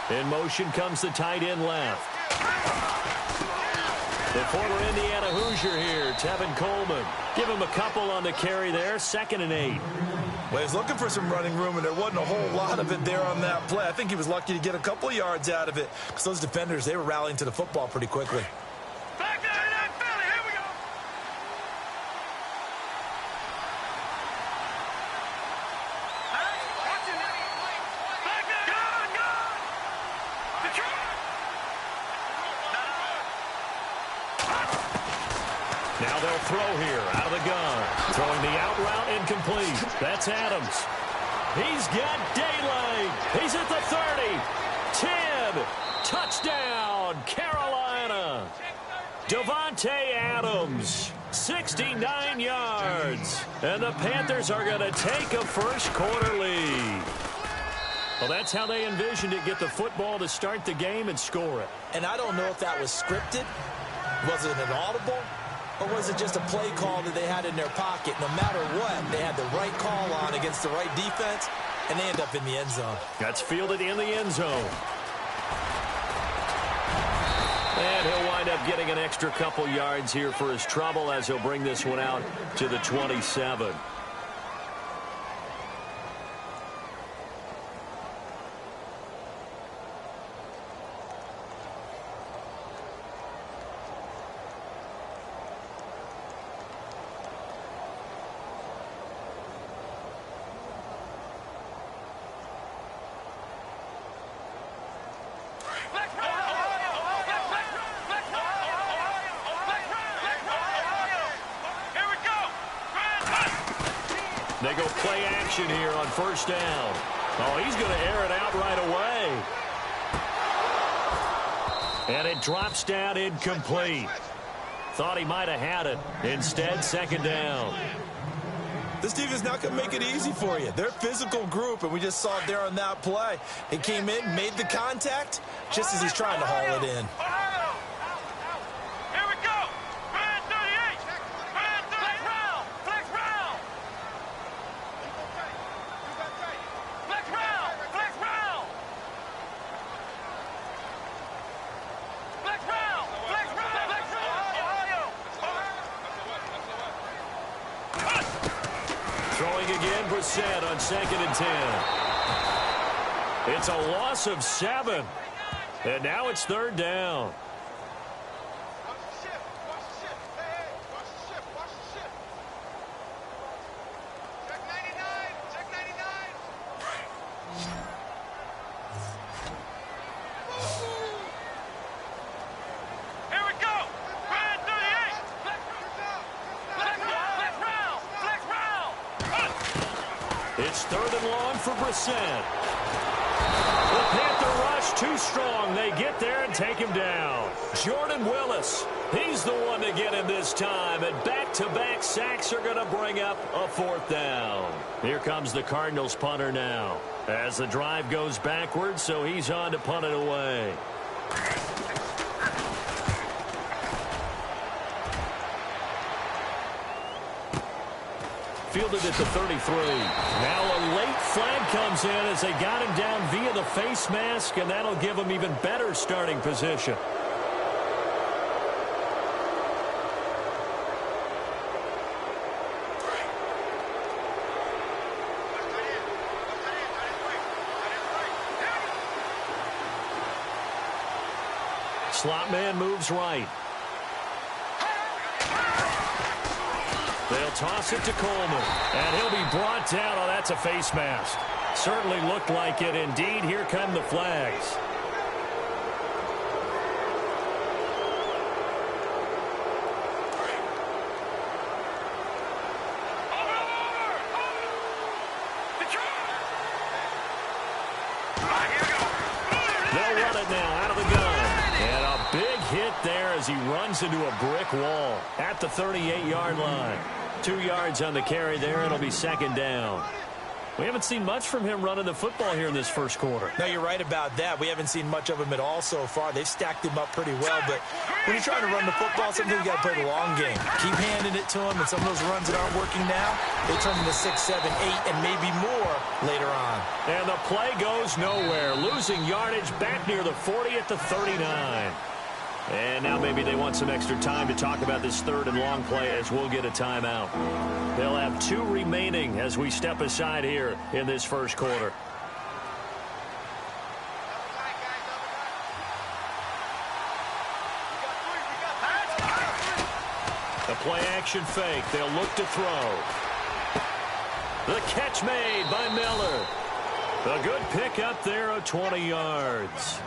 In motion comes the tight end left. The former Indiana Hoosier here, Tevin Coleman. Give him a couple on the carry there, 2nd and 8. Well, he's looking for some running room, and there wasn't a whole lot of it there on that play. I think he was lucky to get a couple of yards out of it because those defenders, they were rallying to the football pretty quickly. Back there in that belly. Here we go. Watch it. Back there. Gone. Now they'll throw here out of the gun. Throwing the out route incomplete. That's Adams. He's got daylight. He's at the 30. 10. Touchdown, Carolina. Davante Adams, 69 yards. And the Panthers are going to take a first-quarter lead. Well, that's how they envisioned it, get the football to start the game and score it. And I don't know if that was scripted. Was it an audible? Or was it just a play call that they had in their pocket? No matter what, they had the right call on against the right defense, and they end up in the end zone. That's fielded in the end zone. And he'll wind up getting an extra couple yards here for his trouble as he'll bring this one out to the 27. They go play action here on first down. Oh, he's going to air it out right away. And it drops down incomplete. Thought he might have had it. Instead, 2nd down. This defense is not going to make it easy for you. They're a physical group, and we just saw it there on that play. He came in, made the contact, just as he's trying to haul it in. On 2nd and 10. It's a loss of 7. And now it's 3rd down. It's 3rd and long for Brissett. The Panther rush too strong. They get there and take him down. Jordan Willis, he's the one to get him this time. And back-to-back sacks are going to bring up a 4th down. Here comes the Cardinals punter now. As the drive goes backwards, so he's on to punt it away. Fielded at the 33. Now a late flag comes in as they got him down via the face mask, and that'll give him even better starting position. Slot man moves right. They'll toss it to Coleman, and he'll be brought down. Oh, that's a face mask. Certainly looked like it. Indeed, here come the flags. They'll run it now out of the gun. And a big hit there as he runs into a brick wall at the 38-yard line. 2 yards on the carry there. It'll be 2nd down. We haven't seen much from him running the football here in this first quarter. No, you're right about that. We haven't seen much of him at all so far. They've stacked him up pretty well, but when you're trying to run the football, sometimes you got to play the long game. Keep handing it to him, and some of those runs that aren't working now, they turn into 6, 7, 8, and maybe more later on. And the play goes nowhere, losing yardage back near the 40 at the 39. And now maybe they want some extra time to talk about this third and long play as we'll get a timeout. They'll have 2 remaining as we step aside here in this first quarter. The play action fake. They'll look to throw. The catch made by Miller. A good pick up there of 20 yards.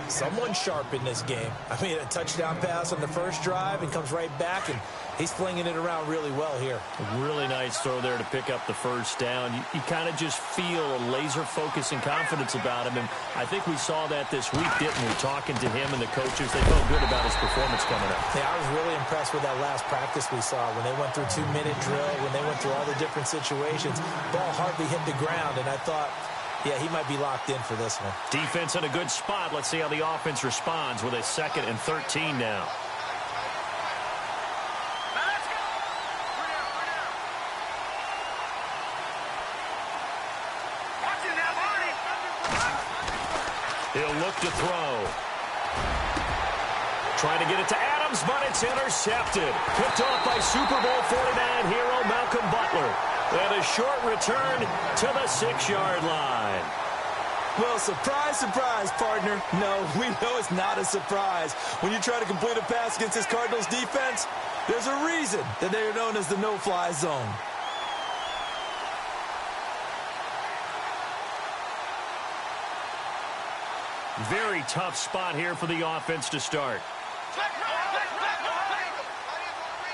Someone sharp in this game. I mean, a touchdown pass on the first drive and comes right back, and he's flinging it around really well here. A really nice throw there to pick up the first down. You kind of just feel a laser focus and confidence about him, and I think we saw that this week, didn't we? Talking to him and the coaches, they felt good about his performance coming up. Yeah, I was really impressed with that last practice we saw when they went through 2-minute drill, when they went through all the different situations. Ball hardly hit the ground, and I thought, yeah, he might be locked in for this one. Defense in a good spot. Let's see how the offense responds with a 2nd and 13 now. He'll look to throw. Trying to get it to Adams, but it's intercepted. Picked off by Super Bowl 49 hero Malcolm Butler. And a short return to the 6-yard line. Well, surprise, surprise, partner. No, we know it's not a surprise. When you try to complete a pass against this Cardinals defense, there's a reason that they are known as the no-fly zone. Very tough spot here for the offense to start.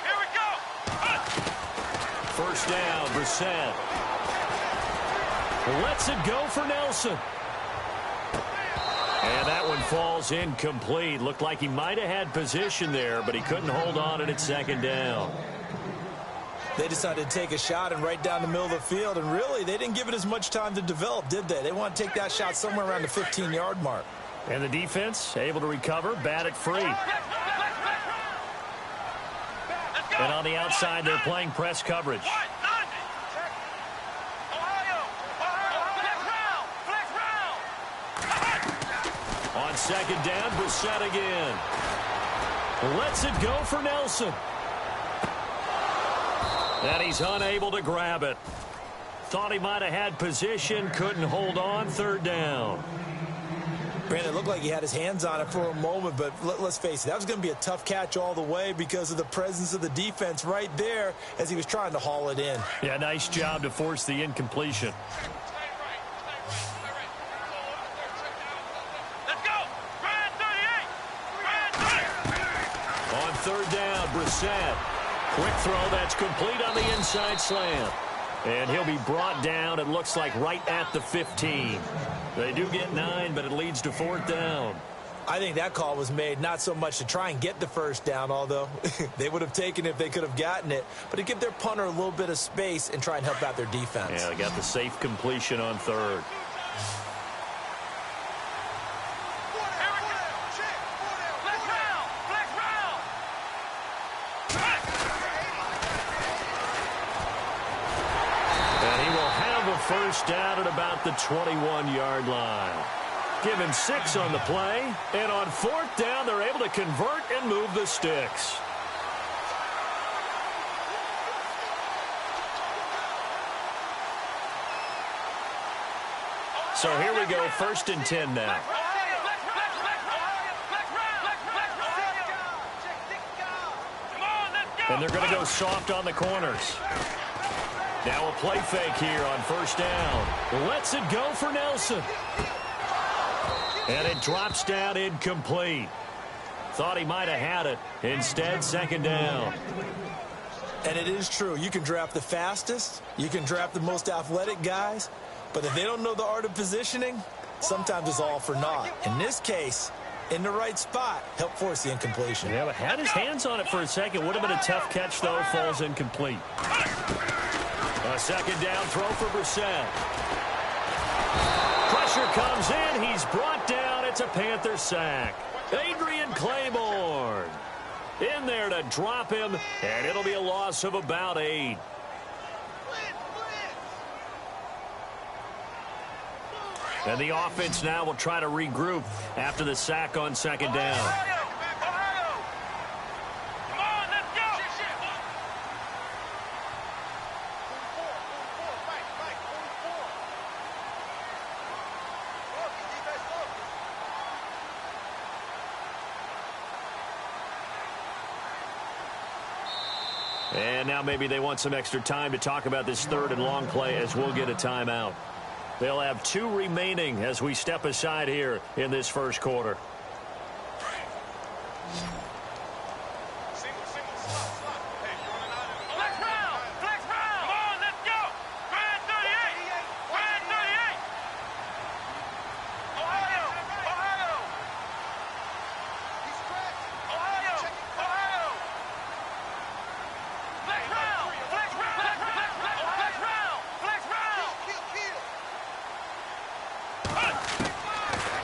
Here we go. First down, Brissett. Lets it go for Nelson. And that one falls incomplete. Looked like he might have had position there, but he couldn't hold on at its 2nd down. They decided to take a shot and right down the middle of the field, and really, they didn't give it as much time to develop, did they? They want to take that shot somewhere around the 15-yard mark. And the defense able to recover, bat it free. And on the outside, they're playing press coverage. On 2nd down, Brissett again. Lets it go for Nelson. And he's unable to grab it. Thought he might have had position, couldn't hold on, 3rd down. Brandon, it looked like he had his hands on it for a moment, but let's face it, that was going to be a tough catch all the way because of the presence of the defense right there as he was trying to haul it in. Yeah, nice job to force the incompletion. Let's go. Brand 38. On 3rd down, Brissett. Quick throw that's complete on the inside slant. And he'll be brought down, it looks like, right at the 15. They do get 9, but it leads to 4th down. I think that call was made not so much to try and get the first down, although they would have taken it if they could have gotten it, but to give their punter a little bit of space and try and help out their defense. Yeah, they got the safe completion on 3rd. First down at about the 21-yard line. Given 6 on the play, and on 4th down, they're able to convert and move the sticks. So here we go, 1st and 10 now. And they're going to go soft on the corners. Now a play fake here on 1st down. Lets it go for Nelson. And it drops down incomplete. Thought he might have had it. Instead, 2nd down. And it is true. You can draft the fastest. You can draft the most athletic guys. But if they don't know the art of positioning, sometimes it's all for naught. In this case, in the right spot, help force the incompletion. Yeah, but had his hands on it for a second. Would have been a tough catch, though. Falls incomplete. A second down throw for Brissett. Pressure comes in. He's brought down. It's a Panther sack. Adrian Claiborne in there to drop him, and it'll be a loss of about 8. And the offense now will try to regroup after the sack on second down. And now maybe they want some extra time to talk about this third and long play as we'll get a timeout. They'll have 2 remaining as we step aside here in this first quarter.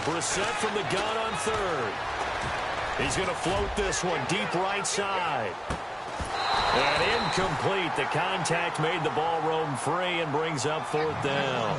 Brissett from the gun on third. He's going to float this one deep right side. And incomplete. The contact made the ball roam free and brings up fourth down.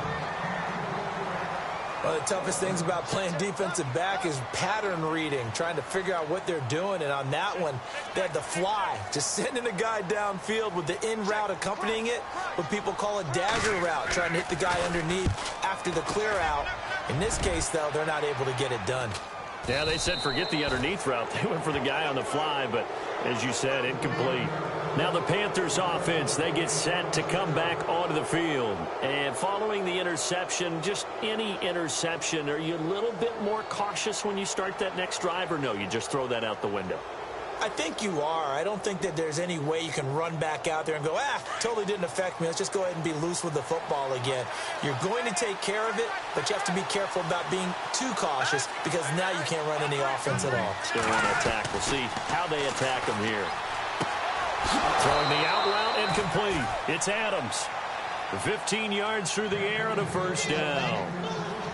One of the toughest things about playing defensive back is pattern reading, trying to figure out what they're doing. And on that one, they had the fly, just sending a guy downfield with the in route accompanying it, what people call a dagger route, trying to hit the guy underneath after the clear out. In this case, though, they're not able to get it done. Yeah, they said forget the underneath route. They went for the guy on the fly, but as you said, incomplete. Now the Panthers offense, they get set to come back onto the field. And following the interception, just any interception, are you a little bit more cautious when you start that next drive, or no, you just throw that out the window? I think you are. I don't think that there's any way you can run back out there and go, totally didn't affect me. Let's just go ahead and be loose with the football again. You're going to take care of it, but you have to be careful about being too cautious because now you can't run any offense at all. Still want to attack. We'll see how they attack them here. Throwing the out route incomplete. It's Adams. 15 yards through the air and a first down.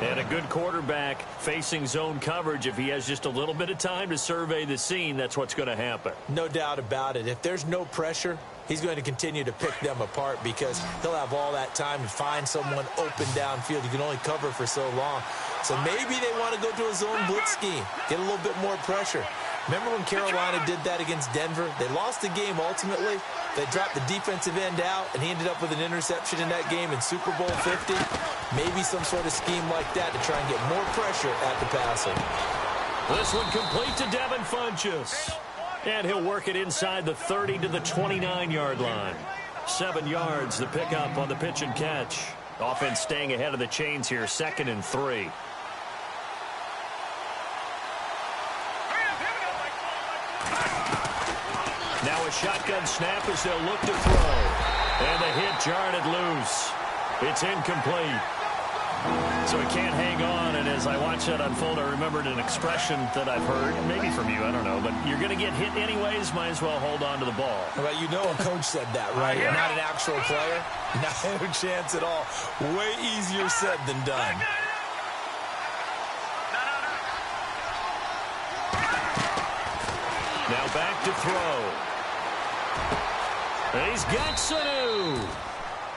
And a good quarterback facing zone coverage. If he has just a little bit of time to survey the scene, that's what's going to happen. No doubt about it. If there's no pressure, he's going to continue to pick them apart because he'll have all that time to find someone open downfield. You can only cover for so long. So maybe they want to go to a zone blitz scheme, get a little bit more pressure. Remember when Carolina did that against Denver? They lost the game ultimately. They dropped the defensive end out, and he ended up with an interception in that game in Super Bowl 50. Maybe some sort of scheme like that to try and get more pressure at the passer. This one complete to Devin Funchess. And he'll work it inside the 30 to the 29-yard line. 7 yards, the pickup on the pitch and catch. Offense staying ahead of the chains here, 2nd and 3. Now a shotgun snap as they'll look to throw. And the hit jarred it loose. It's incomplete. So he can't hang on, and as I watch that unfold, I remembered an expression that I've heard, maybe from you, I don't know, but you're going to get hit anyways, might as well hold on to the ball. Well, you know a coach said that, right? You're not an actual player. No chance at all. Way easier said than done. Now back to throw. He's got Sanu.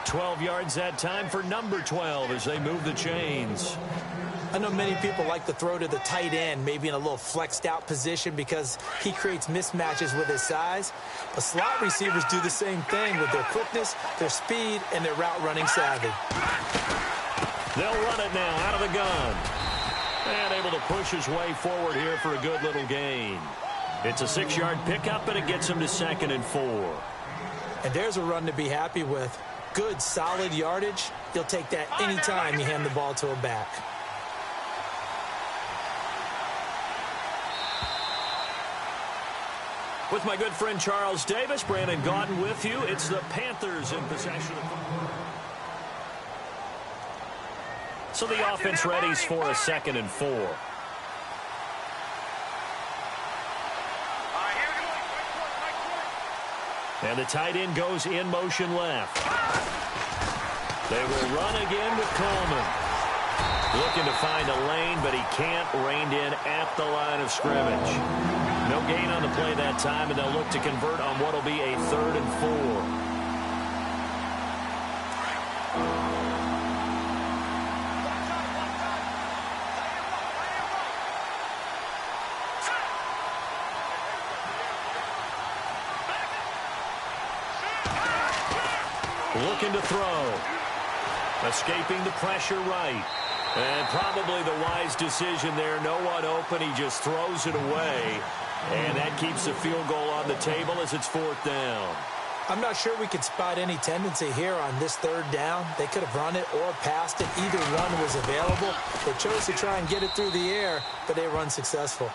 12 yards that time for number 12 as they move the chains. I know many people like to throw to the tight end, maybe in a little flexed out position because he creates mismatches with his size. But slot receivers do the same thing with their quickness, their speed, and their route running savvy. They'll run it now out of the gun. And able to push his way forward here for a good little gain. It's a 6-yard pickup, and it gets him to 2nd and 4. And there's a run to be happy with. Good, solid yardage. You'll take that anytime you hand the ball to a back. With my good friend Charles Davis, Brandon Gaudin with you. It's the Panthers in possession of the ball. So the offense readies for a 2nd and 4. And the tight end goes in motion left. They will run again with Coleman. Looking to find a lane, but he can't. Reined in at the line of scrimmage. No gain on the play that time, and they'll look to convert on what will be a 3rd and 4. Looking to throw. Escaping the pressure right. And probably the wise decision there. No one open. He just throws it away. And that keeps the field goal on the table as it's 4th down. I'm not sure we could spot any tendency here on this 3rd down. They could have run it or passed it. Either one was available. They chose to try and get it through the air, but they were unsuccessful.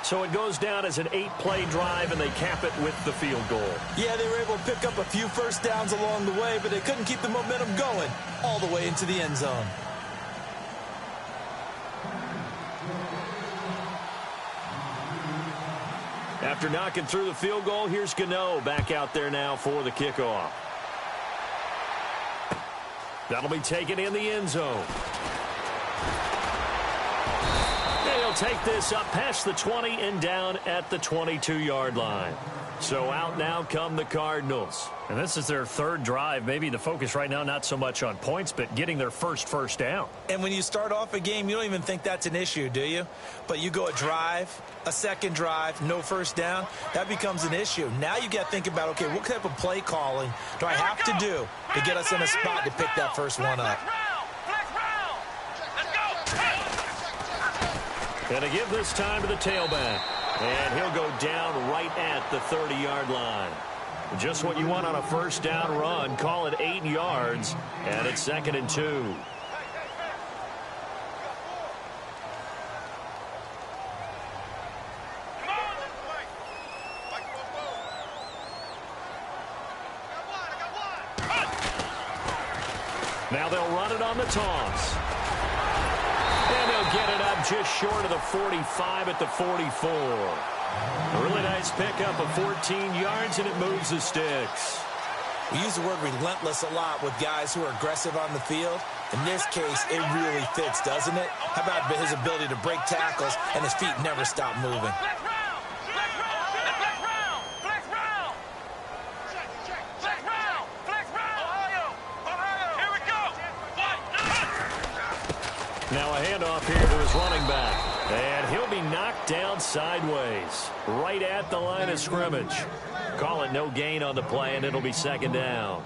So it goes down as an 8-play drive, and they cap it with the field goal. Yeah, they were able to pick up a few first downs along the way, but they couldn't keep the momentum going all the way into the end zone. After knocking through the field goal, here's Gano back out there now for the kickoff. That'll be taken in the end zone. They'll take this up past the 20 and down at the 22-yard line. So out now come the Cardinals. And this is their 3rd drive. Maybe the focus right now not so much on points, but getting their first down. And when you start off a game, you don't even think that's an issue, do you? But you go a drive, a 2nd drive, no first down, that becomes an issue. Now you got to think about, okay, what type of play calling do I have to do to get us in a spot to pick that first one up? And to give this time to the tailback. And he'll go down right at the 30-yard line. Just what you want on a first down run. Call it 8 yards. And it's 2nd and 2. Now they'll run it on the toss. And they'll get it up just short of the 45 at the 44. A really nice pickup of 14 yards, and it moves the sticks. We use the word relentless a lot with guys who are aggressive on the field. In this case, it really fits, doesn't it? How about his ability to break tackles and his feet never stop moving? Now a handoff here to his running back. And he'll be knocked down sideways, right at the line of scrimmage. Call it no gain on the play, and it'll be 2nd down.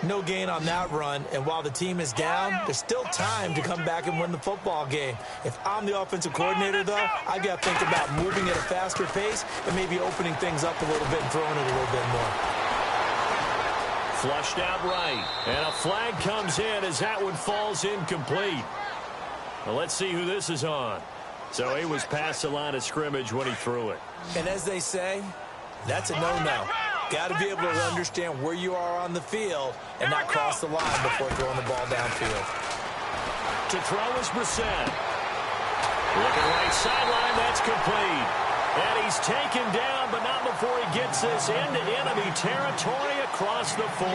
No gain on that run, and while the team is down, there's still time to come back and win the football game. If I'm the offensive coordinator, though, I've got to think about moving at a faster pace and maybe opening things up a little bit and throwing it a little bit more. Flushed out right, and a flag comes in as that one falls incomplete. Well, let's see who this is on. So he was past the line of scrimmage when he threw it. And as they say, that's a no-no. Got to be able to understand where you are on the field and not cross the line before throwing the ball downfield. To throw is Brissett. Looking right sideline, that's complete. And he's taken down, but not before he gets this into enemy territory across the 40.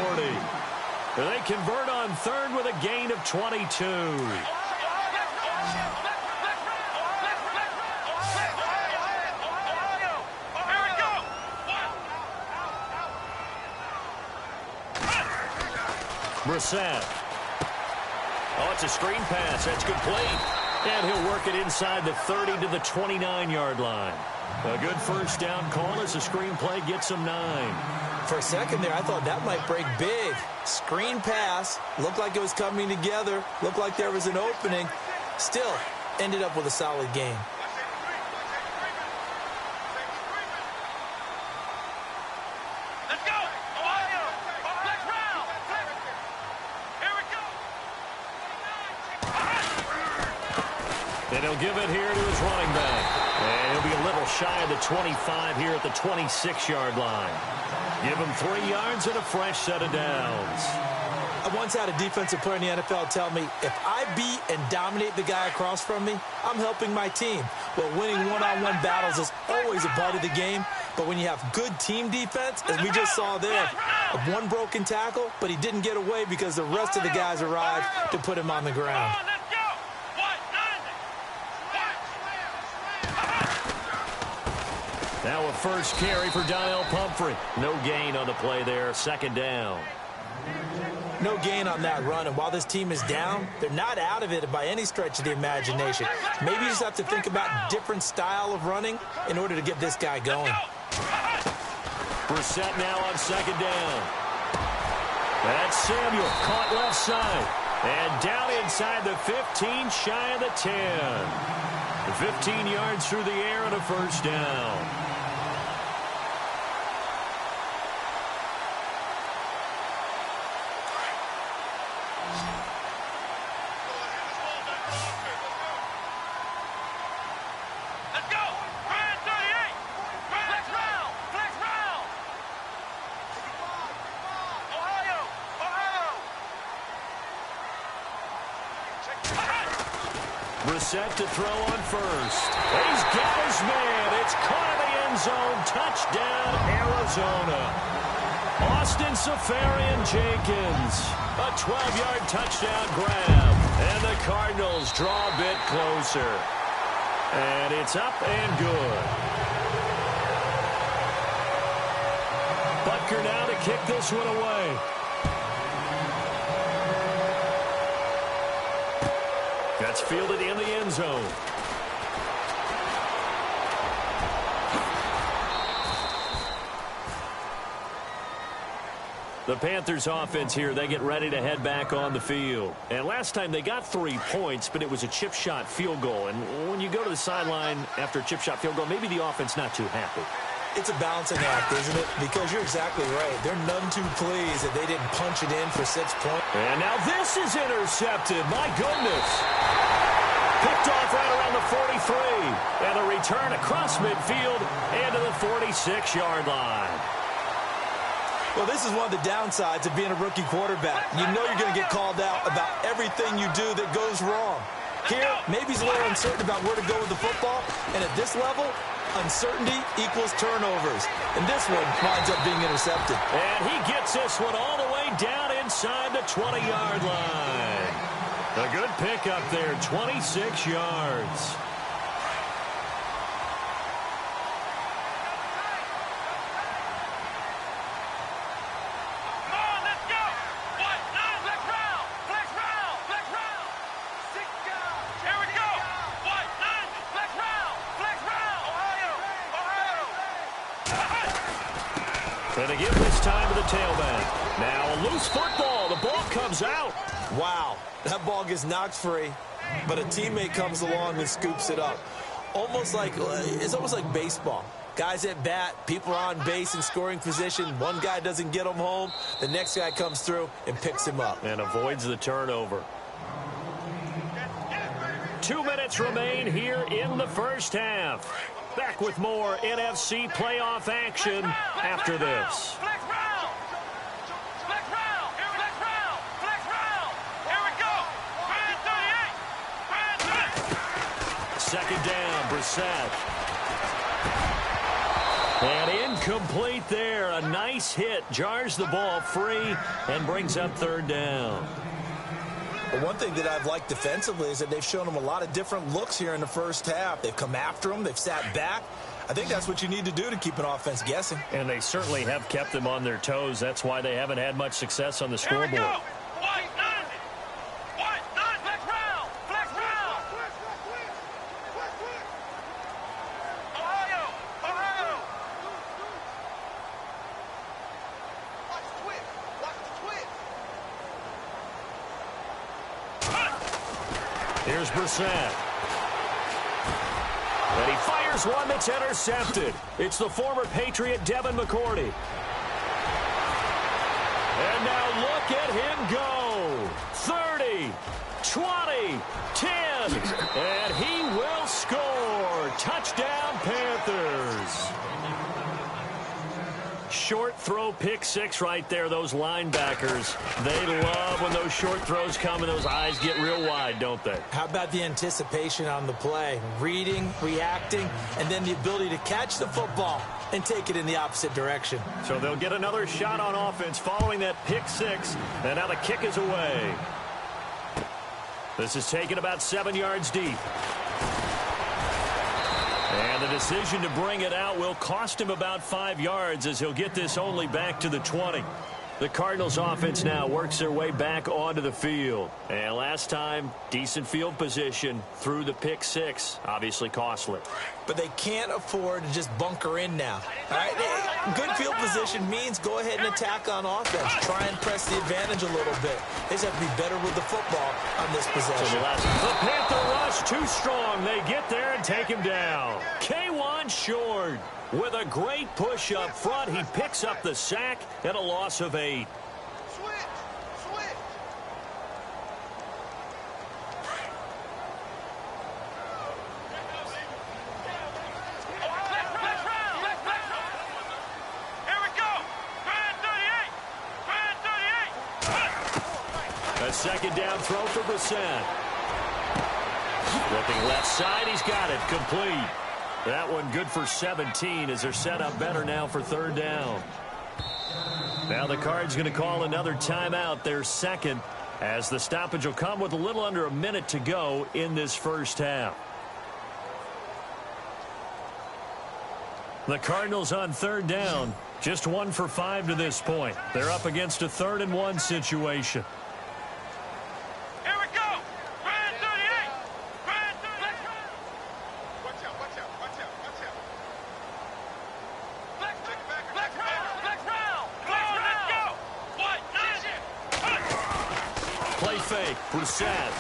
They convert on 3rd with a gain of 22. Brissett. Oh, it's a screen pass. That's complete. And he'll work it inside the 30 to the 29-yard line. A good first down call as the screen play gets him 9. For a second there, I thought that might break big. Screen pass. Looked like it was coming together. Looked like there was an opening. Still, ended up with a solid game. And he'll give it here to his running back. And he'll be a little shy of the 25 here at the 26-yard line. Give him 3 yards and a fresh set of downs. I once had a defensive player in the NFL tell me, if I beat and dominate the guy across from me, I'm helping my team. Well, winning one-on-one battles is always a part of the game, But when you have good team defense, as we just saw there, one broken tackle, but he didn't get away because the rest of the guys arrived to put him on the ground. Now a first carry for Donnell Pumphrey. No gain on the play there, second down. No gain on that run, and while this team is down, they're not out of it by any stretch of the imagination. Maybe you just have to think about different style of running in order to get this guy going. Brissett now on second down. That's Samuel, caught left side. And down inside the 15, shy of the 10. 15 yards through the air and a first down. Brissett to throw on first. He's got his man. It's caught in the end zone. Touchdown, Arizona. Austin Safarian-Jenkins. A 12-yard touchdown grab. And the Cardinals draw a bit closer. And it's up and good. Butker now to kick this one away. That's fielded in the end zone. The Panthers offense here, they get ready to head back on the field. And last time they got 3 points, but it was a chip shot field goal. And when you go to the sideline after a chip shot field goal, maybe the offense not too happy. It's a balancing act, isn't it? Because you're exactly right. They're none too pleased that they didn't punch it in for 6 points. And now this is intercepted. My goodness. Picked off right around the 43. And a return across midfield and to the 46-yard line. Well, this is one of the downsides of being a rookie quarterback. You know you're going to get called out about everything you do that goes wrong. Here, maybe he's a little uncertain about where to go with the football. And at this level, uncertainty equals turnovers. And this one winds up being intercepted. And he gets this one all the way down inside the 20-yard line. A good pickup there, 26 yards. And again this time to the tailback. Now a loose football. The ball comes out. Wow, that ball gets knocked free, but a teammate comes along and scoops it up. It's almost like baseball. Guys at bat, people are on base in scoring position. One guy doesn't get him home. The next guy comes through and picks him up. And avoids the turnover. 2 minutes remain here in the first half. Back with more NFC playoff action after this. Second down, Brissett. And incomplete there. A nice hit. Jars the ball free and brings up third down. But one thing that I've liked defensively is that they've shown them a lot of different looks here in the first half. They've come after them. They've sat back. I think that's what you need to do to keep an offense guessing. And they certainly have kept them on their toes. That's why they haven't had much success on the scoreboard. Here's Brissett. And he fires one that's intercepted. It's the former Patriot Devin McCourty. And now look at him go. 30, 20, 10. And he will score. Touchdown, Panthers. short throw pick six right there, those linebackers. They love when those short throws come and those eyes get real wide, don't they? How about the anticipation on the play? Reading, reacting, and then the ability to catch the football and take it in the opposite direction. So they'll get another shot on offense following that pick six, and now the kick is away. This is taken about 7 yards deep. And the decision to bring it out will cost him about 5 yards as he'll get this only back to the 20. The Cardinals offense now works their way back onto the field. And last time, decent field position through the pick six. Obviously costly. But they can't afford to just bunker in now. All right? Good field position means go ahead and attack on offense. Try and press the advantage a little bit. They just have to be better with the football on this possession. The Panther rush too strong. They get there and take him down. K1 short. With a great push up front, he picks up the sack and a loss of 8. Switch. Here we go. Brand 38. A second down throw for Brissett. Looking left side, he's got it. Complete. That one good for 17 as they're set up better now for third down. Now the Cards going to call another timeout, their second, as the stoppage will come with a little under a minute to go in this first half. The Cardinals on third down, just 1 for 5 to this point. They're up against a 3rd and 1 situation. Here we go. Brand 38. Brand 38. Watch out. Flex round. Let's go. What? Play fake, Brissett.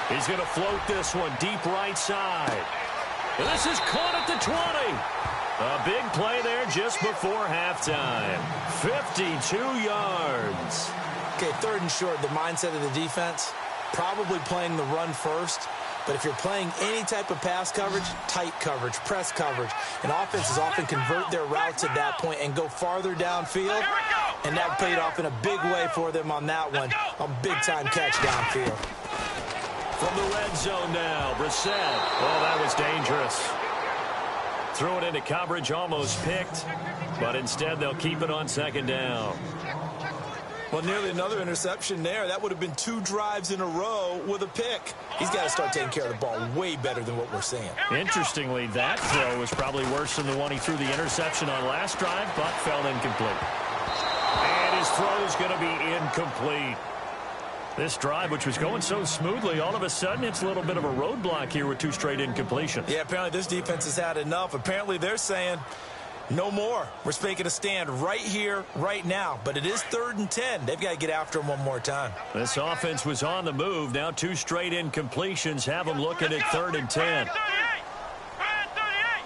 He's going to float this one deep right side. And this is caught at the 20. A big play there just before halftime. 52 yards. Okay, 3rd and short, the mindset of the defense, probably playing the run first. But if you're playing any type of pass coverage, tight coverage, press coverage, and offenses often convert their routes at that point and go farther downfield. And that paid off in a big way for them on that one. A big-time catch downfield. From the red zone now, Brissett. Oh, that was dangerous. Threw it into coverage, almost picked. But instead, they'll keep it on second down. Well, nearly another interception there. That would have been 2 drives in a row with a pick. He's got to start taking care of the ball way better than what we're seeing. Interestingly, that throw was probably worse than the one he threw the interception on last drive, but fell incomplete. And his throw is going to be incomplete. This drive, which was going so smoothly, all of a sudden it's a little bit of a roadblock here with 2 straight incompletions. Yeah, apparently this defense has had enough. Apparently they're saying no more. We're making a stand right here, right now. But it is 3rd and 10. They've got to get after him one more time. This offense was on the move. Now 2 straight incompletions have them looking at 3rd and 10. Brand 38.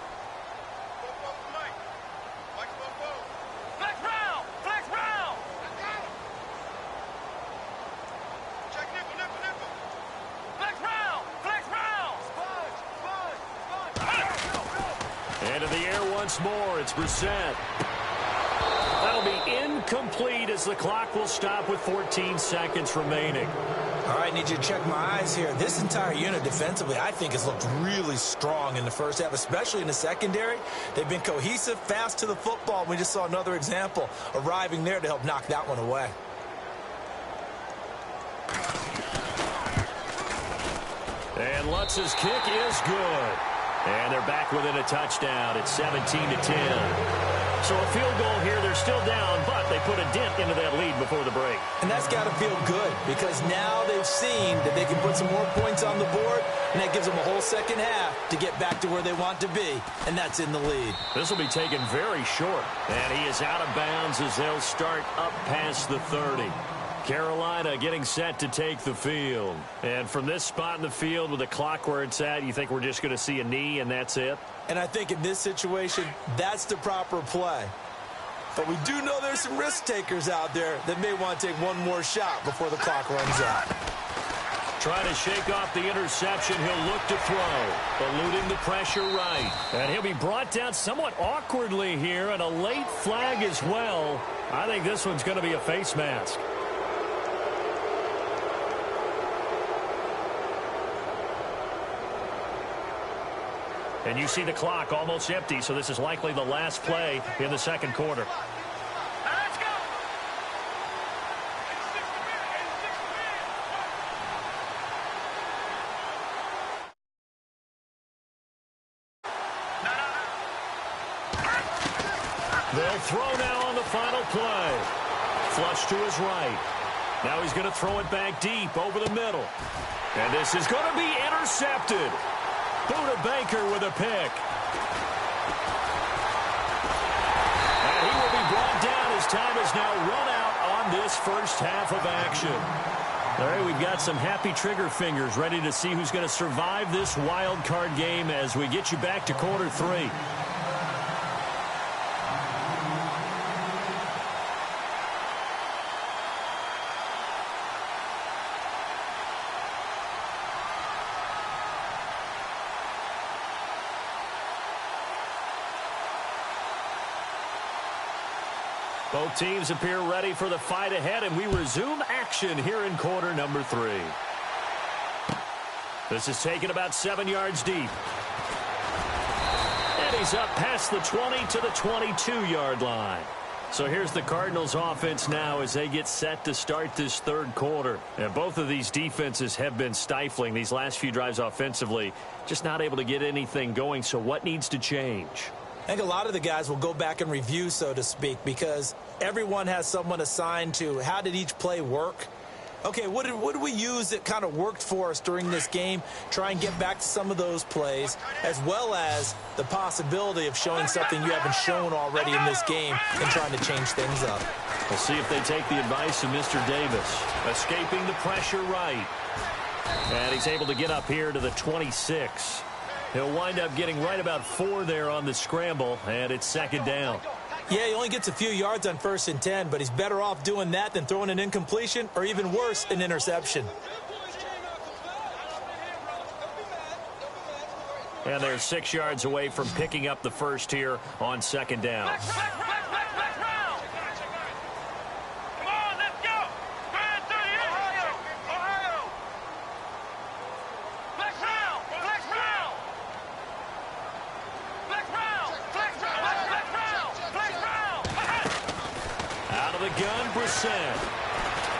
Flex round. Check nickel. Flex round. And in the air once more, it's Brissett. That'll be incomplete as the clock will stop with 14 seconds remaining. All right, need you to check my eyes here. This entire unit defensively, I think, has looked really strong in the first half, especially in the secondary. They've been cohesive, fast to the football. We just saw another example arriving there to help knock that one away. And Lutz's kick is good. And they're back within a touchdown. It's 17-10. So a field goal here. They're still down, but they put a dent into that lead before the break. And that's got to feel good because now they've seen that they can put some more points on the board, and that gives them a whole second half to get back to where they want to be, and that's in the lead. This will be taken very short, and he is out of bounds as they'll start up past the 30. Carolina getting set to take the field. And from this spot in the field with the clock where it's at, you think we're just going to see a knee and that's it? And I think in this situation, that's the proper play. But we do know there's some risk takers out there that may want to take one more shot before the clock runs out. Trying to shake off the interception. He'll look to throw. Eluding the pressure right. And he'll be brought down somewhat awkwardly here, and a late flag as well. I think this one's going to be a face mask. And you see the clock almost empty, so this is likely the last play in the second quarter. They'll throw now on the final play. Flush to his right. Now he's going to throw it back deep over the middle. And this is going to be intercepted. Buda Baker with a pick. And he will be brought down as time has now run out on this first half of action. All right, we've got some happy trigger fingers ready to see who's going to survive this wild card game as we get you back to quarter three. Both teams appear ready for the fight ahead, and we resume action here in quarter number 3. This is taken about 7 yards deep. And he's up past the 20 to the 22-yard line. So here's the Cardinals offense now as they get set to start this third quarter. And both of these defenses have been stifling these last few drives offensively, just not able to get anything going. So what needs to change? I think a lot of the guys will go back and review, so to speak, because everyone has someone assigned to how did each play work. Okay, what did we use that kind of worked for us during this game? Try and get back to some of those plays, as well as the possibility of showing something you haven't shown already in this game and trying to change things up. We'll see if they take the advice of Mr. Davis. Escaping the pressure right. And he's able to get up here to the 26. He'll wind up getting right about 4 there on the scramble, and it's second down. Yeah, he only gets a few yards on 1st and 10, but he's better off doing that than throwing an incompletion or even worse, an interception. And they're 6 yards away from picking up the first here on second down.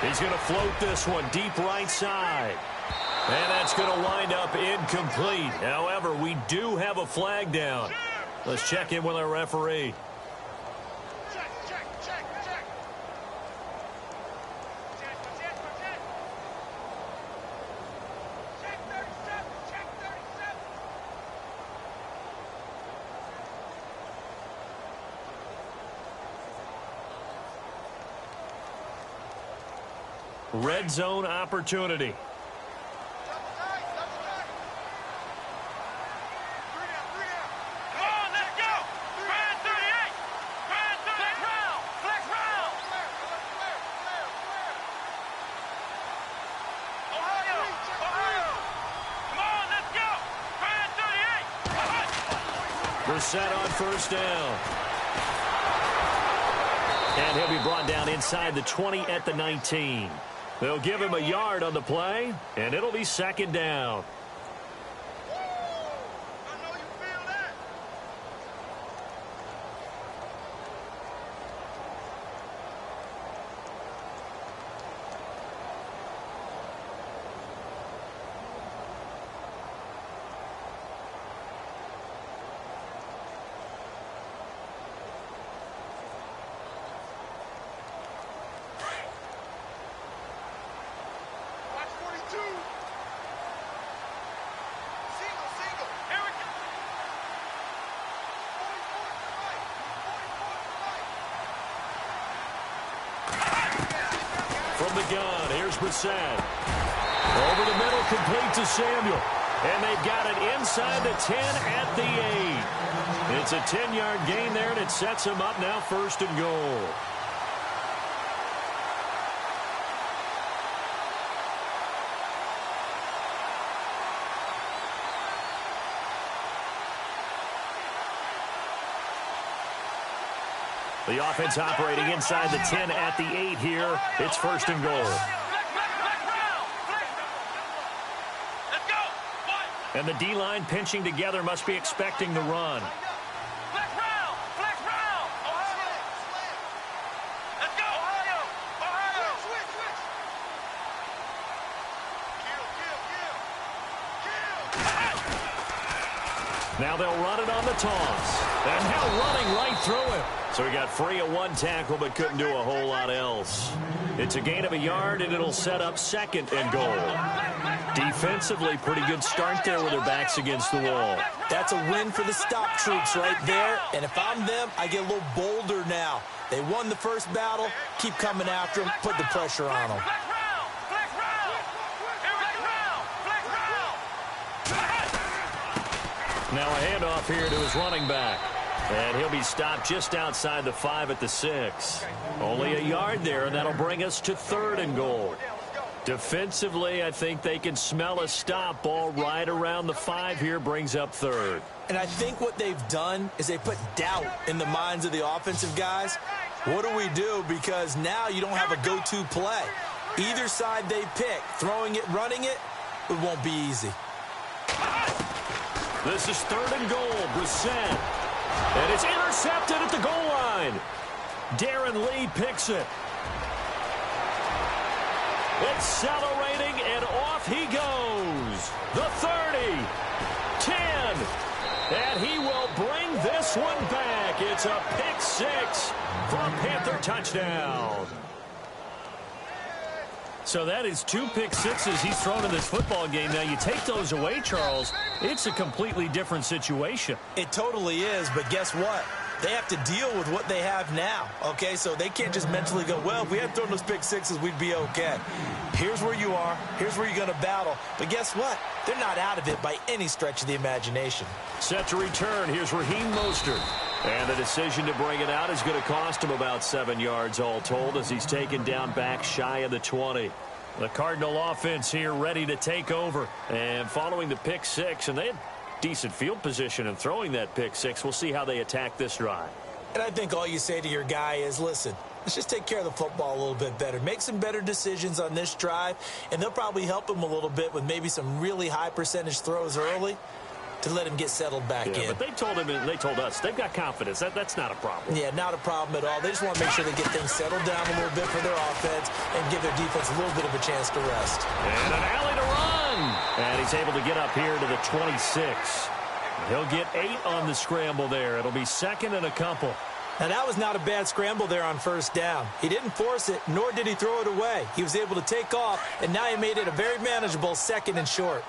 He's going to float this one deep right side. And that's going to wind up incomplete. However, we do have a flag down. Let's check in with our referee. Red zone opportunity. We're set on first down. And he'll be brought down inside the 20 at the 19. They'll give him a yard on the play, and it'll be second down. From the gun, here's Brissett. Over the middle, complete to Samuel. And they've got it inside the 10 at the 8. It's a 10-yard gain there, and it sets them up now first and goal. The offense operating inside the 10 at the 8 here. It's first and goal. And the D-line pinching together must be expecting the run. Now they'll run it on the toss. And now running right through him. So he got free of one tackle but couldn't do a whole lot else. It's a gain of a yard, and it'll set up second and goal. Defensively, pretty good start there with their backs against the wall. That's a win for the stop troops right there. And if I'm them, I get a little bolder now. They won the first battle. Keep coming after them. Put the pressure on them. Now a handoff here to his running back. And he'll be stopped just outside the 5 at the 6. Only a yard there, and that'll bring us to third and goal. Defensively, I think they can smell a stop. Ball right around the 5 here brings up third. And I think what they've done is they put doubt in the minds of the offensive guys. What do we do? Because now you don't have a go-to play. Either side they pick, throwing it, running it, it won't be easy. This is third and goal. Brissett. And it's intercepted at the goal line. Darren Lee picks it. Accelerating, and off he goes. The 30, 10, and he will bring this one back. It's a pick 6 for a Panther touchdown. So that is 2 pick sixes he's thrown in this football game. Now, you take those away, Charles, it's a completely different situation. It totally is, but guess what? They have to deal with what they have now, okay? So they can't just mentally go, well, if we had thrown those pick sixes, we'd be okay. Here's where you are. Here's where you're going to battle. But guess what? They're not out of it by any stretch of the imagination. Set to return. Here's Raheem Mostert. And the decision to bring it out is going to cost him about 7 yards all told as he's taken down back shy of the 20. The Cardinal offense here ready to take over. And following the pick 6, and they had decent field position in throwing that pick 6. We'll see how they attack this drive. And I think all you say to your guy is, listen, let's just take care of the football a little bit better. Make some better decisions on this drive, and they'll probably help him a little bit with maybe some really high percentage throws early to let him get settled back in. But they told him, and they told us, they've got confidence. That's not a problem. Yeah, not a problem at all. They just want to make sure they get things settled down a little bit for their offense and give their defense a little bit of a chance to rest. And an alley to run. And he's able to get up here to the 26. He'll get 8 on the scramble there. It'll be second and a couple. Now, that was not a bad scramble there on first down. He didn't force it, nor did he throw it away. He was able to take off, and now he made it a very manageable second and short.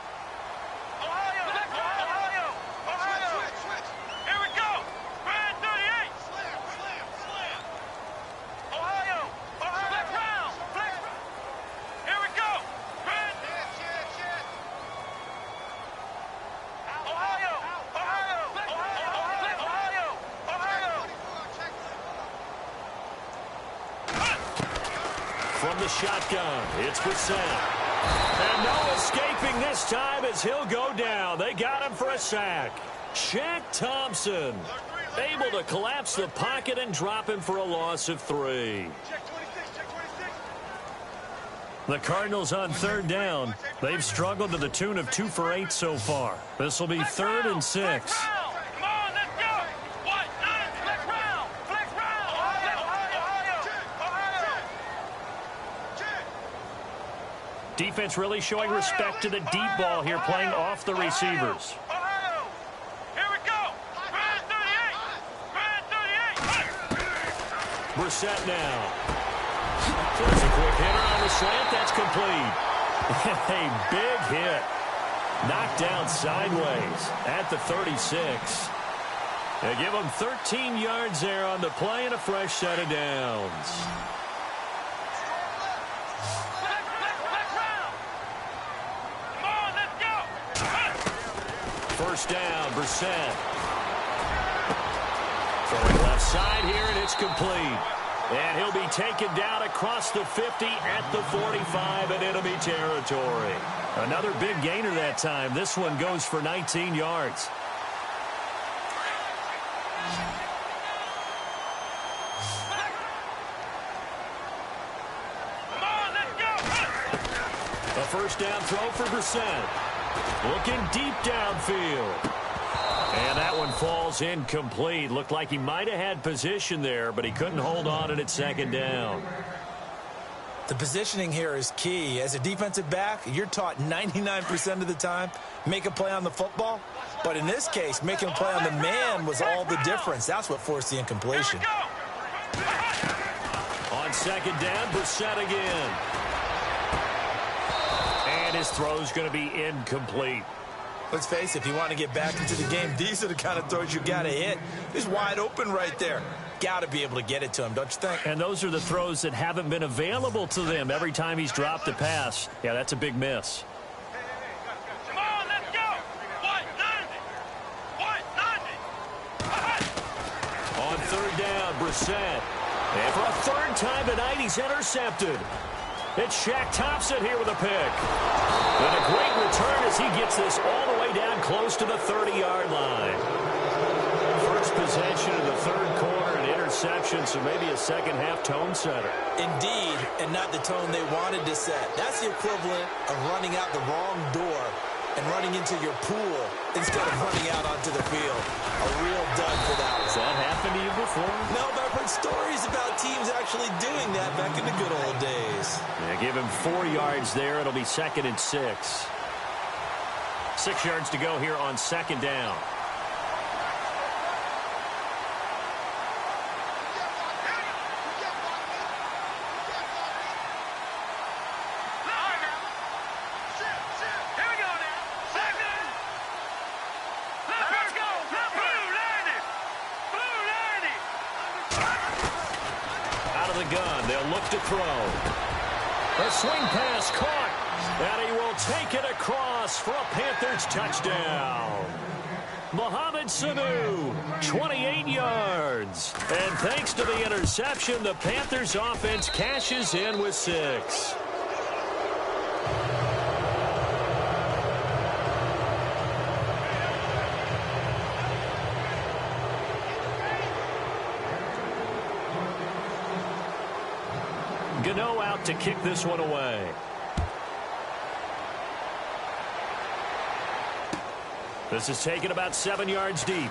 From the shotgun, it's Brissett. And no escaping this time as he'll go down. They got him for a sack. Shaq Thompson able to collapse the pocket and drop him for a loss of 3. The Cardinals on third down. They've struggled to the tune of 2 for 8 so far. This will be 3rd and 6. Defense really showing respect to the deep ball here, playing off the receivers. Here we go. Brissett now. There's a quick hitter on the slant. That's complete. A big hit. Knocked down sideways at the 36. They give him 13 yards there on the play and a fresh set of downs. First down, Brissett. Throwing left side here, and it's complete. And he'll be taken down across the 50 at the 45 in enemy territory. Another big gainer that time. This one goes for 19 yards. A first down throw for Brissett. Looking deep downfield. And that one falls incomplete. Looked like he might have had position there, but he couldn't hold on at second down. The positioning here is key. As a defensive back, you're taught 99% of the time, make a play on the football. But in this case, making a play on the man was all the difference. That's what forced the incompletion. On second down, Brissett again. And his throw's going to be incomplete. Let's face it, if you want to get back into the game, these are the kind of throws you got to hit. He's wide open right there. Got to be able to get it to him, don't you think? And those are the throws that haven't been available to them every time he's dropped a pass. Yeah, that's a big miss. Come on, let's go. What? 90. On third down, Brissett. And for a third time tonight, he's intercepted. It's Shaq Thompson here with a pick. And a great return as he gets this all the way down close to the 30-yard line. First possession of the third quarter, an interception, so maybe a second-half tone setter. Indeed, and not the tone they wanted to set. That's the equivalent of running out the wrong door and running into your pool instead of running out onto the field. A real dud for that one. Has that happened to you before? No, but I've heard stories about teams actually doing that back in the good old days. Yeah, give him 4 yards there. It'll be 2nd and 6. 6 yards to go here on second down. Gun. They'll look to throw. A swing pass caught. And he will take it across for a Panthers touchdown. Mohamed Sanu, 28 yards. And thanks to the interception, the Panthers offense cashes in with 6. Gano out to kick this one away. This is taken about 7 yards deep.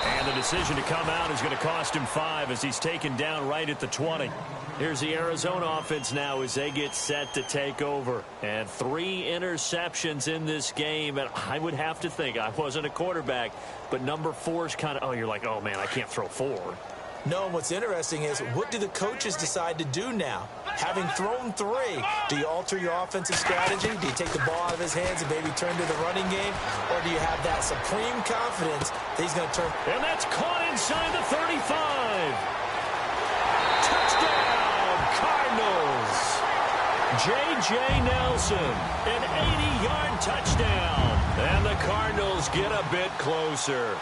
And the decision to come out is going to cost him 5 as he's taken down right at the 20. Here's the Arizona offense now as they get set to take over. And 3 interceptions in this game. And I would have to think, I wasn't a quarterback, but number 4 is kind of, oh, you're like, oh, man, I can't throw 4. No, what's interesting is, what do the coaches decide to do now? Having thrown 3, do you alter your offensive strategy? Do you take the ball out of his hands and maybe turn to the running game? Or do you have that supreme confidence that he's going to turn? And that's caught inside the 35. Touchdown, Cardinals. J.J. Nelson, an 80-yard touchdown. And the Cardinals get a bit closer.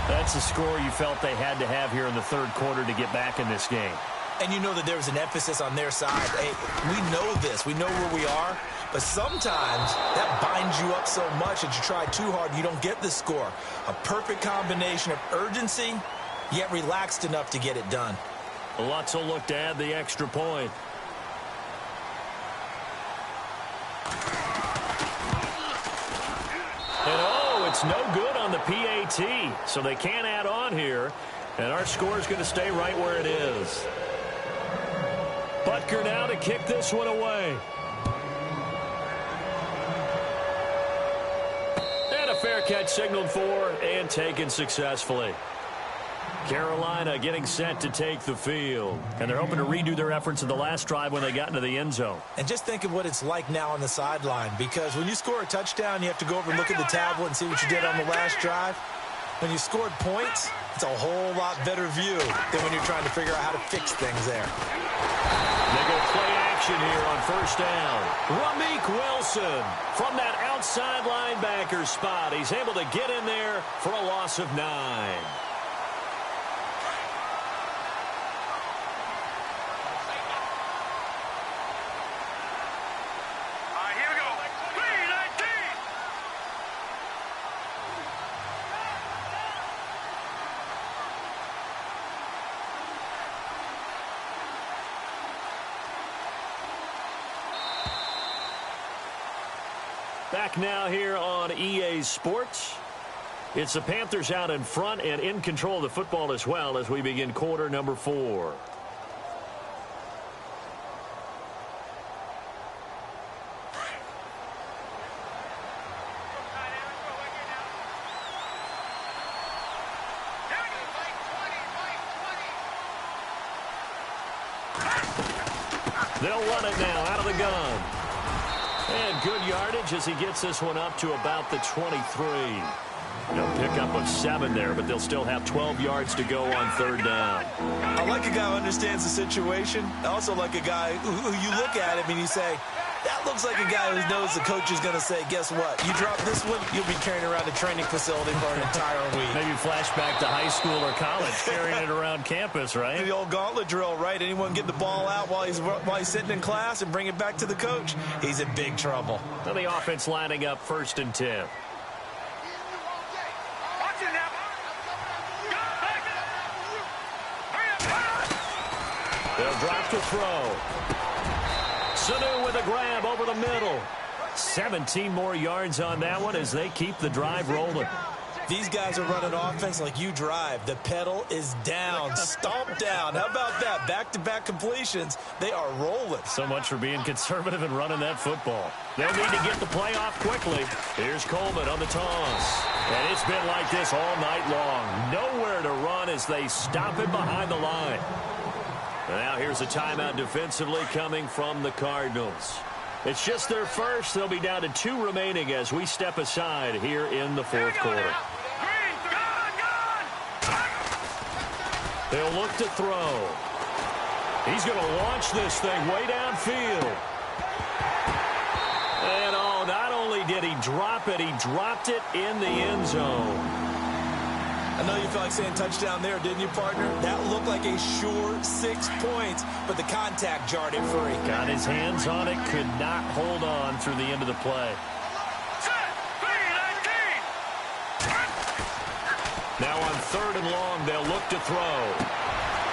That's the score you felt they had to have here in the third quarter to get back in this game. And you know that there was an emphasis on their side. Hey, we know this. We know where we are. But sometimes that binds you up so much that you try too hard and you don't get the score. A perfect combination of urgency, yet relaxed enough to get it done. Lutz will look to add the extra point. And it's no good on the PAT, so they can't add on here. And our score is going to stay right where it is. Butker now to kick this one away. And a fair catch signaled for and taken successfully. Carolina getting set to take the field. And they're hoping to redo their efforts in the last drive when they got into the end zone. And just think of what it's like now on the sideline. Because when you score a touchdown, you have to go over and look at the tablet and see what you did on the last drive. When you scored points, it's a whole lot better view than when you're trying to figure out how to fix things there. They go play action here on first down. Ramik Wilson from that outside linebacker spot. He's able to get in there for a loss of 9. Back now here on EA Sports. It's the Panthers out in front and in control of the football as well as we begin quarter number 4. They'll run it now out of the gun. And good yardage as he gets this one up to about the 23. No pickup of 7 there, but they'll still have 12 yards to go on third down. I like a guy who understands the situation. I also like a guy who you look at him and you say, that looks like a guy who knows the coach is going to say, guess what? You drop this one, you'll be carrying around the training facility for an entire week. Maybe flashback to high school or college, carrying it around campus, right? The old gauntlet drill, right? Anyone get the ball out while he's sitting in class and bring it back to the coach, he's in big trouble. So the offense lining up 1st and 10. They'll drop to throw. Sanu with a grab over the middle. 17 more yards on that one as they keep the drive rolling. These guys are running offense like you drive. The pedal is down, stomped down. How about that? Back-to-back completions. They are rolling. So much for being conservative and running that football. They'll need to get the play off quickly. Here's Coleman on the toss. And it's been like this all night long. Nowhere to run as they stop it behind the line. And now here's a timeout defensively coming from the Cardinals. It's just their first. They'll be down to 2 remaining as we step aside here in the 4th quarter. They'll look to throw. He's going to launch this thing way downfield. And oh, not only did he drop it, he dropped it in the end zone. I know you felt like saying touchdown there, didn't you, partner? That looked like a sure 6 points, but the contact jarred it free. Got his hands on it, could not hold on through the end of the play. Now on 3rd and long, they'll look to throw.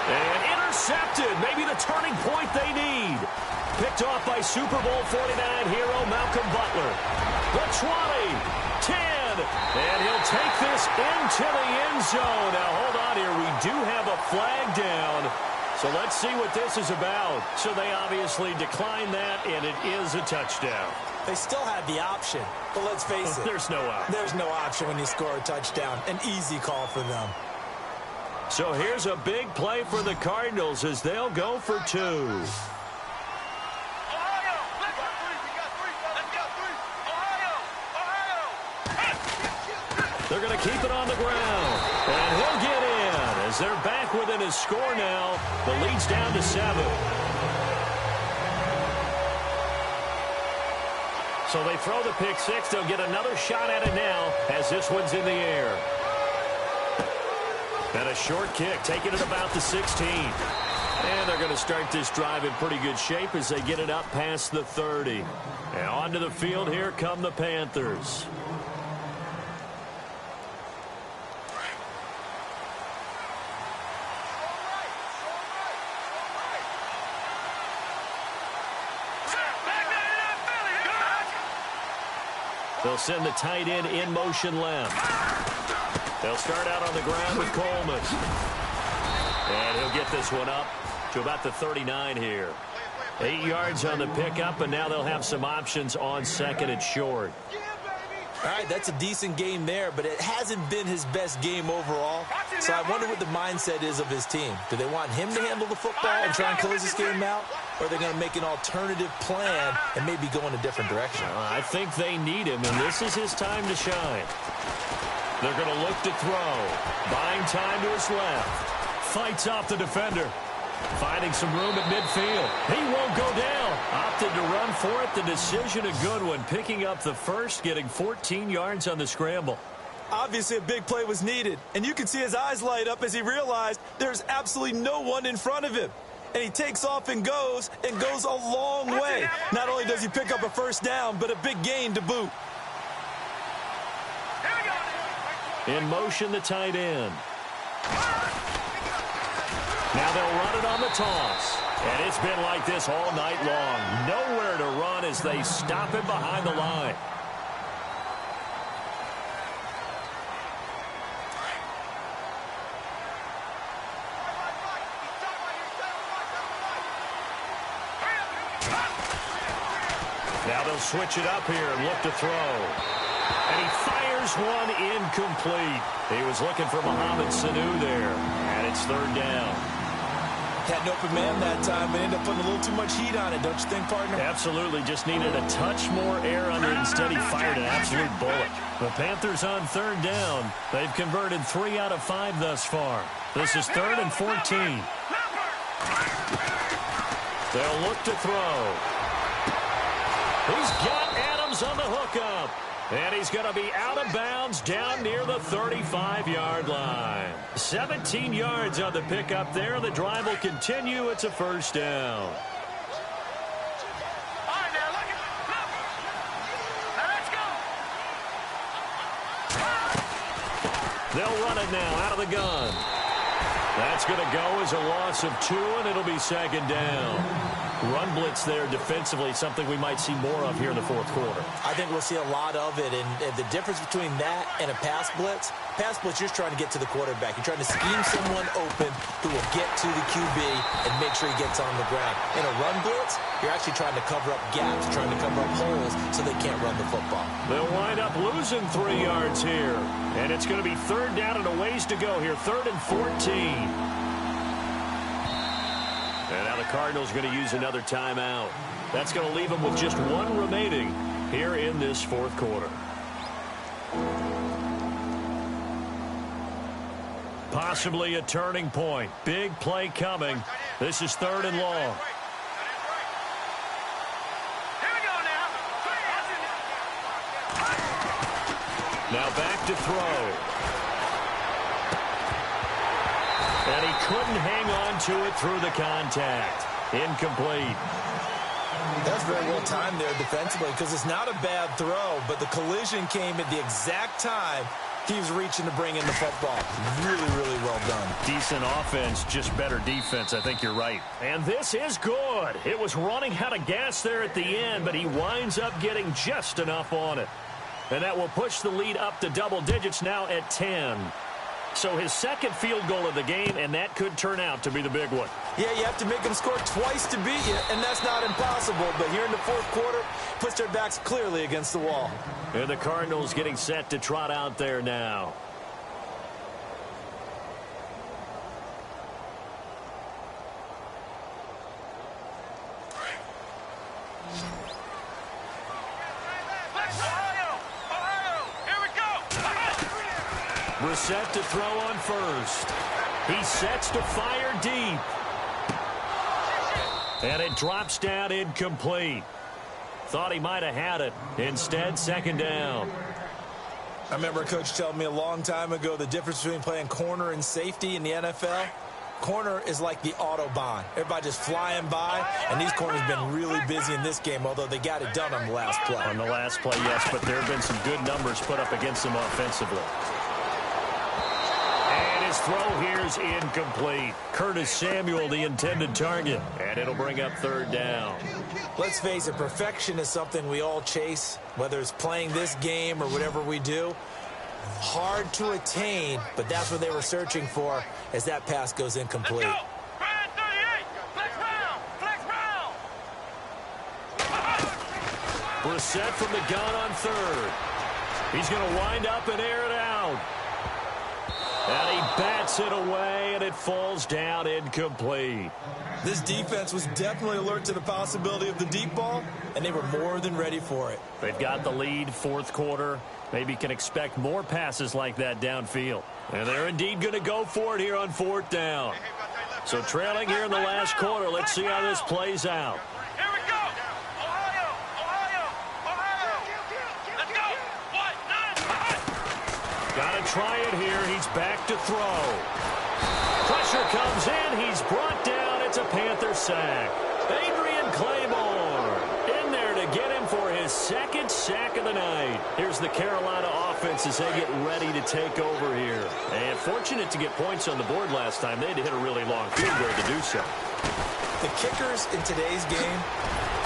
And intercepted, maybe the turning point they need. Picked off by Super Bowl 49 hero Malcolm Butler. The 20, 10, and he'll take this into the end zone. Now, hold on here. We do have a flag down. So let's see what this is about. So they obviously declined that, and it is a touchdown. They still had the option, but let's face it. There's no option. There's no option when you score a touchdown. An easy call for them. So here's a big play for the Cardinals as they'll go for 2. They're going to keep it on the ground. And he'll get in as they're back within his score now. The lead's down to 7. So they throw the pick 6. They'll get another shot at it now as this one's in the air. And a short kick, taking it about the 16. And they're going to start this drive in pretty good shape as they get it up past the 30. And onto the field, here come the Panthers. They'll send the tight end in motion left. They'll start out on the ground with Coleman. And he'll get this one up to about the 39 here. 8 yards on the pickup, and now they'll have some options on 2nd and short. All right, that's a decent game there, but it hasn't been his best game overall. So I wonder what the mindset is of his team. Do they want him to handle the football and try and close this game out? Or are they going to make an alternative plan and maybe go in a different direction? I think they need him, and this is his time to shine. They're going to look to throw. Buying time to his left. Fights off the defender. Finding some room at midfield. He won't go down. Opted to run for it. The decision a good one. Picking up the first, getting 14 yards on the scramble. Obviously, a big play was needed, and you can see his eyes light up as he realized there's absolutely no one in front of him. And he takes off and goes a long way. Not only does he pick up a first down, but a big gain to boot. In motion, the tight end. Now they'll run it on the toss. And it's been like this all night long. Nowhere to run as they stop it behind the line. Now they'll switch it up here and look to throw. And he fires one incomplete. He was looking for Mohamed Sanu there. And it's third down. Had an open man that time, but ended up putting a little too much heat on it, don't you think, partner? Absolutely. Just needed a touch more air under it. Instead, he fired an absolute bullet. The Panthers on third down. They've converted 3 out of 5 thus far. This is 3rd and 14. They'll look to throw. He's got Adams on the hookup. And he's going to be out of bounds down near the 35-yard line. 17 yards on the pickup there. The drive will continue. It's a first down. They'll run it now out of the gun. That's going to go as a loss of 2, and it'll be second down. Run blitz there defensively, something we might see more of here in the fourth quarter. I think we'll see a lot of it, and the difference between that and a pass blitz, you're just trying to get to the quarterback. You're trying to scheme someone open who will get to the QB and make sure he gets on the ground. In a run blitz, you're actually trying to cover up gaps, trying to cover up holes so they can't run the football. They'll wind up losing 3 yards here, and it's going to be third down and a ways to go here, 3rd and 14. And now the Cardinals are going to use another timeout. That's going to leave them with just 1 remaining here in this fourth quarter. Possibly a turning point. Big play coming. This is 3rd and long. Now back to throw. And he couldn't hang on to it through the contact. Incomplete. That's very well timed there defensively because it's not a bad throw, but the collision came at the exact time he was reaching to bring in the football. Really, really well done. Decent offense, just better defense. I think you're right. And this is good. It was running out of gas there at the end, but he winds up getting just enough on it. And that will push the lead up to double digits now at 10. So his second field goal of the game, and that could turn out to be the big one. Yeah, you have to make them score twice to beat you, and that's not impossible. But here in the fourth quarter, puts their backs clearly against the wall. And the Cardinals getting set to trot out there now. Brissett to throw on first. He sets to fire deep. And it drops down incomplete. Thought he might have had it. Instead, second down. I remember a coach telling me a long time ago the difference between playing corner and safety in the NFL. Corner is like the Autobahn. Everybody just flying by, and these corners have been really busy in this game, although they got it done on the last play. On the last play, yes, but there have been some good numbers put up against them offensively. His throw here is incomplete. Curtis Samuel, the intended target. And it'll bring up third down. Let's face it, perfection is something we all chase, whether it's playing this game or whatever we do. Hard to attain, but that's what they were searching for as that pass goes incomplete. Brissett from the gun on third. He's going to wind up and air it out. And he bats it away, and it falls down incomplete. This defense was definitely alert to the possibility of the deep ball, and they were more than ready for it. They've got the lead, fourth quarter. Maybe can expect more passes like that downfield. And they're indeed going to go for it here on fourth down. So trailing here in the last quarter, let's see how this plays out. Here we go. Ohio. Let's go. Got to try it here. He's back to throw. Pressure comes in. He's brought down. It's a Panther sack. Adrian Claiborne in there to get him for his second sack of the night. Here's the Carolina offense as they get ready to take over here. And fortunate to get points on the board last time. They had to hit a really long field goal to do so. The kickers in today's game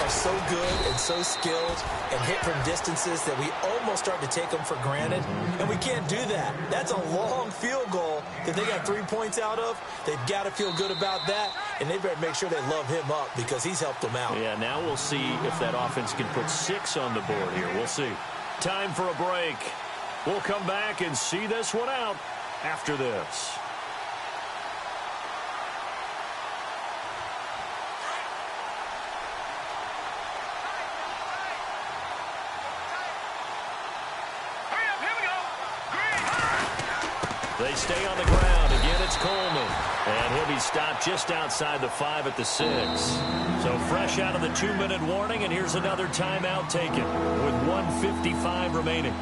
are so good and so skilled and hit from distances that we almost start to take them for granted, and we can't do that. That's a long field goal that they got 3 points out of. They've got to feel good about that, and they better make sure they love him up because he's helped them out. Yeah, now we'll see if that offense can put 6 on the board here. We'll see. Time for a break. We'll come back and see this one out after this. They stay on the ground. Again, it's Coleman. And he'll be stopped just outside the 5 at the 6. So fresh out of the 2-minute warning, and here's another timeout taken with 1:55 remaining.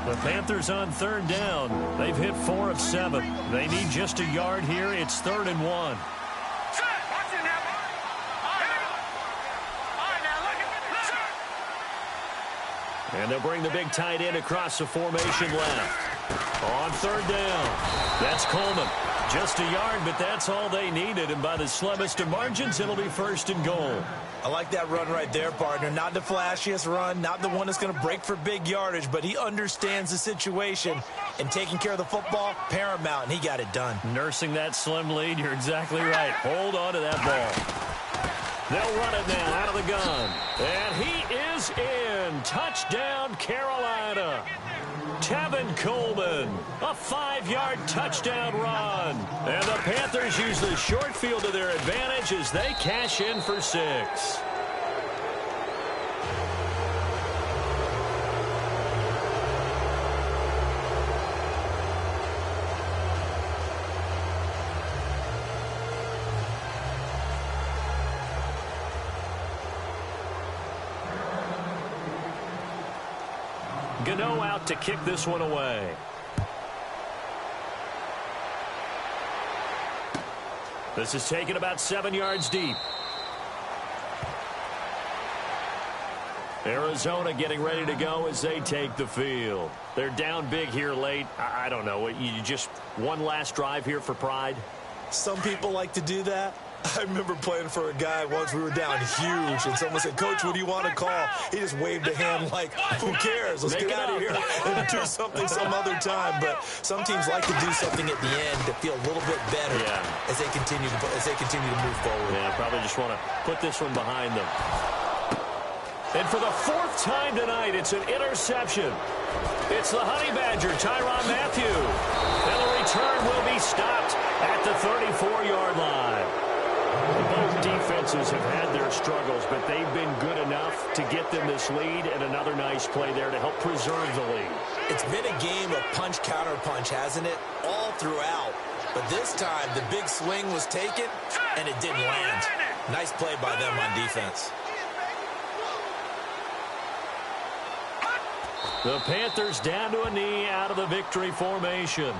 The Panthers on 3rd down. They've hit 4 of 7. They need just a yard here. It's 3rd and 1. And they'll bring the big tight end across the formation left. On 3rd down, that's Coleman. Just a yard, but that's all they needed. And by the slimmest of margins, it'll be 1st and goal. I like that run right there, partner. Not the flashiest run, not the one that's going to break for big yardage, but he understands the situation, and taking care of the football, paramount, and he got it done. Nursing that slim lead, you're exactly right. Hold on to that ball. They'll run it now out of the gun. And he is in. Touchdown, Carolina. Tevin Coleman, a 5-yard touchdown run. And the Panthers use the short field to their advantage as they cash in for 6. Gano out to kick this one away. This is taken about 7 yards deep. Arizona getting ready to go as they take the field. They're down big here late. I don't know. You just one last drive here for pride? Some people like to do that. I remember playing for a guy once. We were down huge, and someone said, "Coach, what do you want to call?" He just waved a hand like, "Who cares? Let's get out of here and do something some other time." But some teams like to do something at the end to feel a little bit better as they continue to move forward. Yeah, probably just want to put this one behind them. And for the 4th time tonight, it's an interception. It's the Honey Badger, Tyrann Mathieu. And the return will be stopped at the 34-yard line. Both defenses have had their struggles, but they've been good enough to get them this lead, and another nice play there to help preserve the lead. It's been a game of punch-counter-punch, hasn't it? All throughout. But this time, the big swing was taken, and it didn't land. Nice play by them on defense. The Panthers down to a knee out of the victory formation.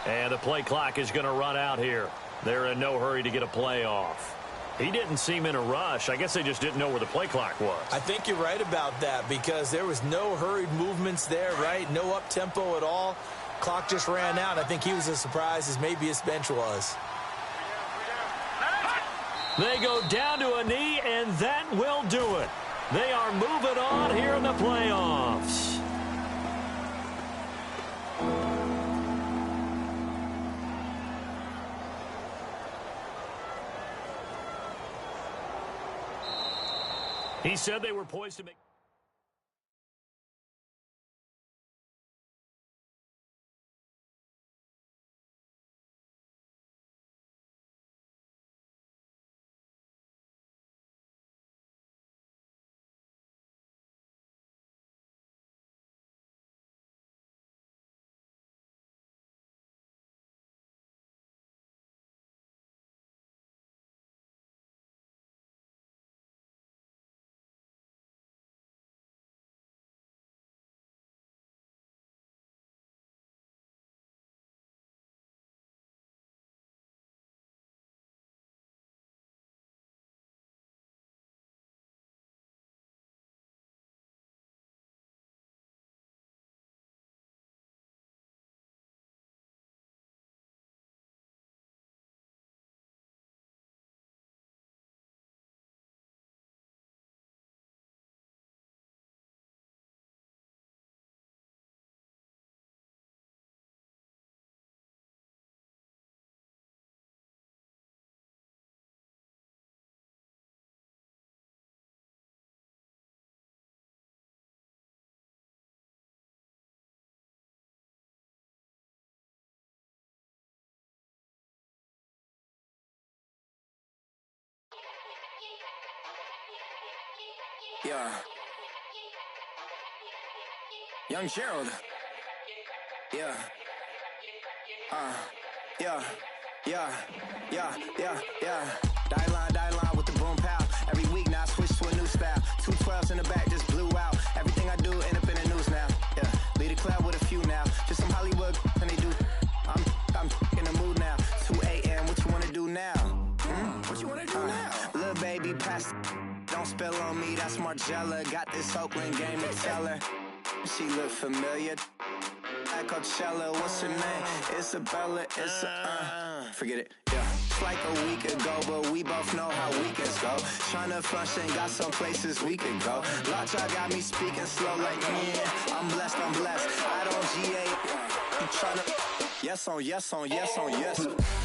And the play clock is going to run out here. They're in no hurry to get a play off. He didn't seem in a rush. I guess they just didn't know where the play clock was. I think you're right about that because there was no hurried movements there, right? No up-tempo at all. Clock just ran out. I think he was as surprised as maybe his bench was. They go down to a knee, and that will do it. They are moving on here in the playoffs. He said they were poised to make... Yeah. Young Gerald. Yeah. Yeah. Die line with the boom pow. Every week now I switch to a new style. 212s in the back just blew out. Everything I do end up in the news now. Yeah. Lead a club with a few now. Just some Hollywood and they do. I'm in the mood now. 2 a.m. What you wanna do now? What you wanna do now? Little baby pass. Don't spill on me. That's Margella. Got this Oakland game to tell her. She look familiar. At Coachella, what's her name? Isabella, forget it, yeah. It's like a week ago, but we both know how weekends go. Tryna function, got some places we could go. Lockjaw got me speaking slow like, yeah, I'm blessed. I don't GA. You tryna, yes on yes.